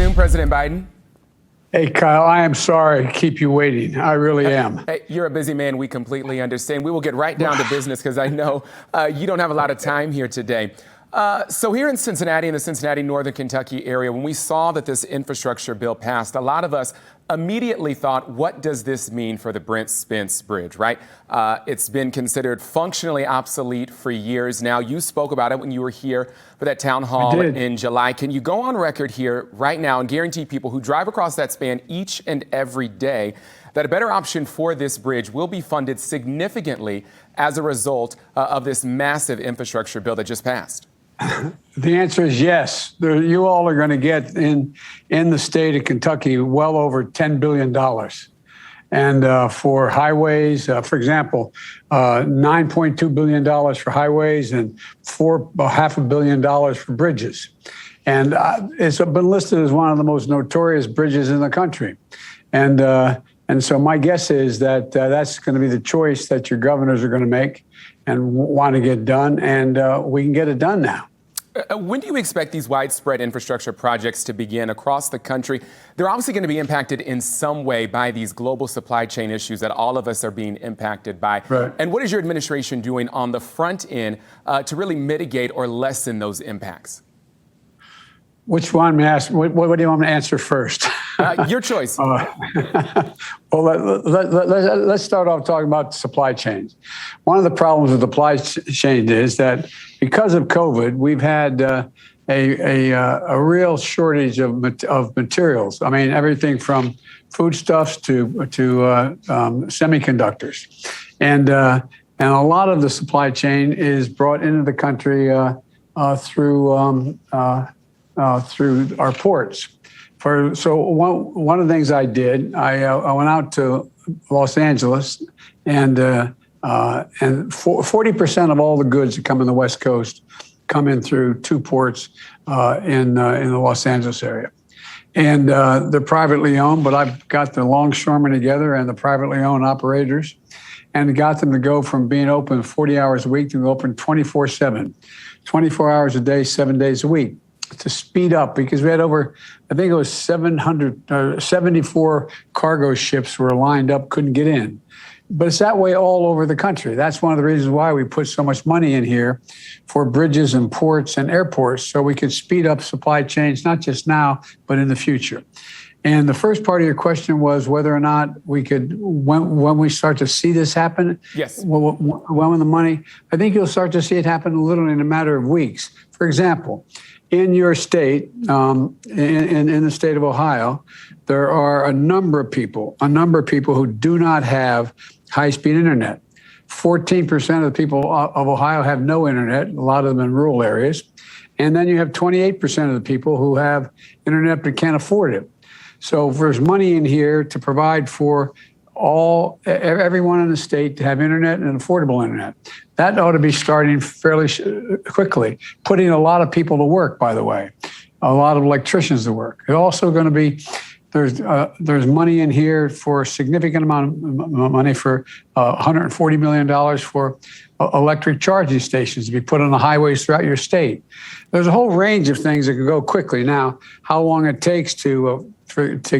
afternoon, President Biden. Hey, Kyle, I am sorry to keep you waiting. I really am. Hey, you're a busy man. We completely understand. We will get right down to business because I know you don't have a lot of time here today. So here in Cincinnati, in the Cincinnati, Northern Kentucky area, when we saw that this infrastructure bill passed, a lot of us immediately thought, what does this mean for the Brent Spence Bridge, right? It's been considered functionally obsolete for years now. You spoke about it when you were here for that town hall in July. Can you go on record here right now and guarantee people who drive across that span each and every day that a better option for this bridge will be funded significantly as a result of this massive infrastructure bill that just passed? The answer is yes. You all are going to get in the state of Kentucky well over $10 billion. And for highways, for example, $9.2 billion for highways and $500 million for bridges. And it's been listed as one of the most notorious bridges in the country. And so my guess is that that's going to be the choice that your governors are going to make and want to get done. And we can get it done now. When do you expect these widespread infrastructure projects to begin across the country? They're obviously going to be impacted in some way by these global supply chain issues that all of us are being impacted by. Right. And what is your administration doing on the front end to really mitigate or lessen those impacts? Which one? What do you want me to answer first? Your choice. Well, let's start off talking about supply chains. One of the problems with the supply chain is that because of COVID, we've had a real shortage of materials. I mean, everything from foodstuffs to semiconductors, and a lot of the supply chain is brought into the country through our ports. So one of the things I did, I went out to Los Angeles, and 40% of all the goods that come in the West Coast come in through two ports in the Los Angeles area. And they're privately owned, but I've got the longshoremen together and the privately owned operators and got them to go from being open 40 hours a week to open 24/7, 24 hours a day, 7 days a week, to speed up, because we had over, I think it was 74 cargo ships were lined up, couldn't get in. But it's that way all over the country. That's one of the reasons why we put so much money in here for bridges and ports and airports, so we could speed up supply chains, not just now, but in the future. And the first part of your question was whether or not we could, when we start to see this happen. Yes. When the money, I think you'll start to see it happen literally in a matter of weeks. For example, in your state, in the state of Ohio, there are a number of people who do not have high-speed internet. 14% of the people of Ohio have no internet, a lot of them in rural areas. And then you have 28% of the people who have internet but can't afford it. So there's money in here to provide for everyone in the state to have internet and affordable internet. That ought to be starting fairly quickly, putting a lot of people to work, by the way, a lot of electricians to work. It's also going to be, there's money in here for a significant amount of money for $140 million for electric charging stations to be put on the highways throughout your state. There's a whole range of things that could go quickly. Now, how long it takes to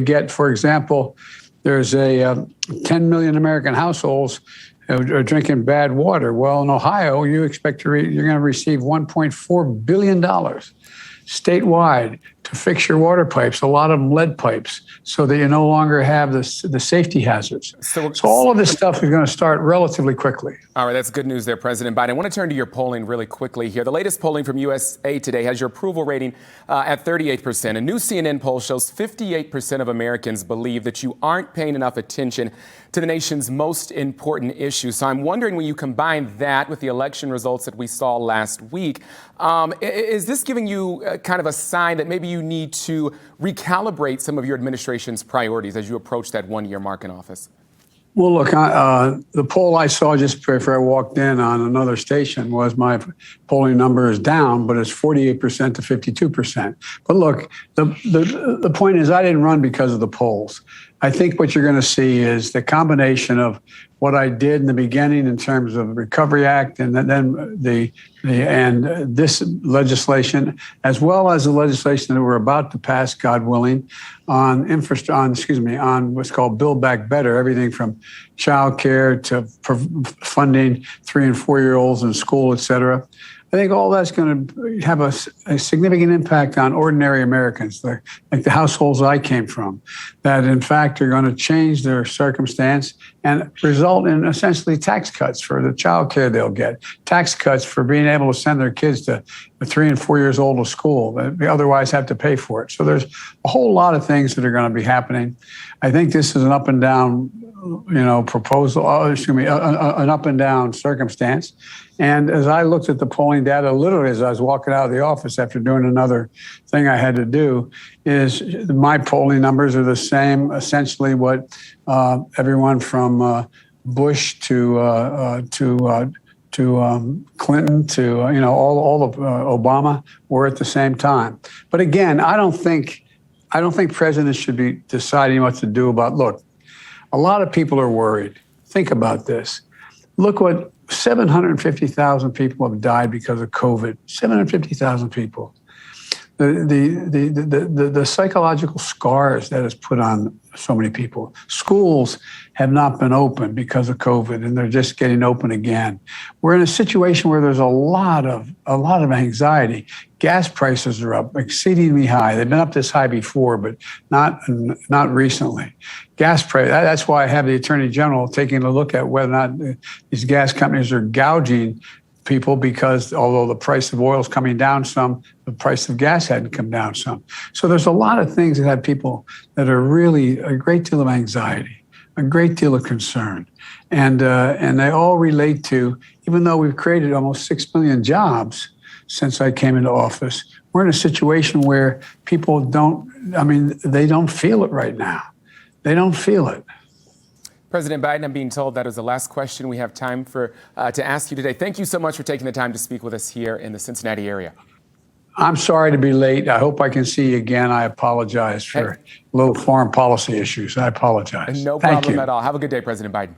get, for example, there's 10 million American households who are drinking bad water. Well, in Ohio, you expect you're going to receive $1.4 billion statewide to fix your water pipes, a lot of them lead pipes, so that you no longer have the safety hazards. So all of this stuff is going to start relatively quickly. All right, that's good news there, President Biden. I want to turn to your polling really quickly here. The latest polling from USA Today has your approval rating at 38%. A new CNN poll shows 58% of Americans believe that you aren't paying enough attention to the nation's most important issues. So I'm wondering, when you combine that with the election results that we saw last week, is this giving you kind of a sign that maybe you need to recalibrate some of your administration's priorities as you approach that one-year mark in office? Well, look, the poll I saw just before I walked in on another station was my polling number is down, but it's 48% to 52%. But look, the point is I didn't run because of the polls. I think what you're going to see is the combination of what I did in the beginning in terms of the Recovery Act, and then this legislation, as well as the legislation that we're about to pass, God willing, on what's called Build Back Better, everything from child care to funding 3 and 4 year olds in school, et cetera. I think all that's going to have a significant impact on ordinary Americans, like the households I came from, that in fact are going to change their circumstance and result in essentially tax cuts for the child care they'll get, tax cuts for being able to send their kids to 3 and 4 years old to school. They otherwise have to pay for it. So there's a whole lot of things that are going to be happening. I think this is an up and down proposal, an up and down circumstance. And as I looked at the polling data, literally as I was walking out of the office after doing another thing I had to do, is my polling numbers are the same, essentially what everyone from Bush to Clinton to all of Obama were at the same time. But again, I don't think presidents should be deciding what to do about. Look, a lot of people are worried. Think about this. Look what 750,000 people have died because of COVID. 750,000 people. The psychological scars that has put on so many people. Schools have not been open because of COVID, and they're just getting open again. We're in a situation where there's a lot of anxiety. Gas prices are up exceedingly high. They've been up this high before, but not recently. Gas price. That's why I have the Attorney General taking a look at whether or not these gas companies are gouging people, because although the price of oil is coming down some, the price of gas hadn't come down some. So there's a lot of things that have people that are really a great deal of anxiety, a great deal of concern. And they all relate to, even though we've created almost 6 million jobs since I came into office, we're in a situation where people they don't feel it right now. They don't feel it. President Biden, I'm being told that is the last question we have time for to ask you today. Thank you so much for taking the time to speak with us here in the Cincinnati area. I'm sorry to be late. I hope I can see you again. I apologize for little foreign policy issues. I apologize. No problem at all. Have a good day, President Biden.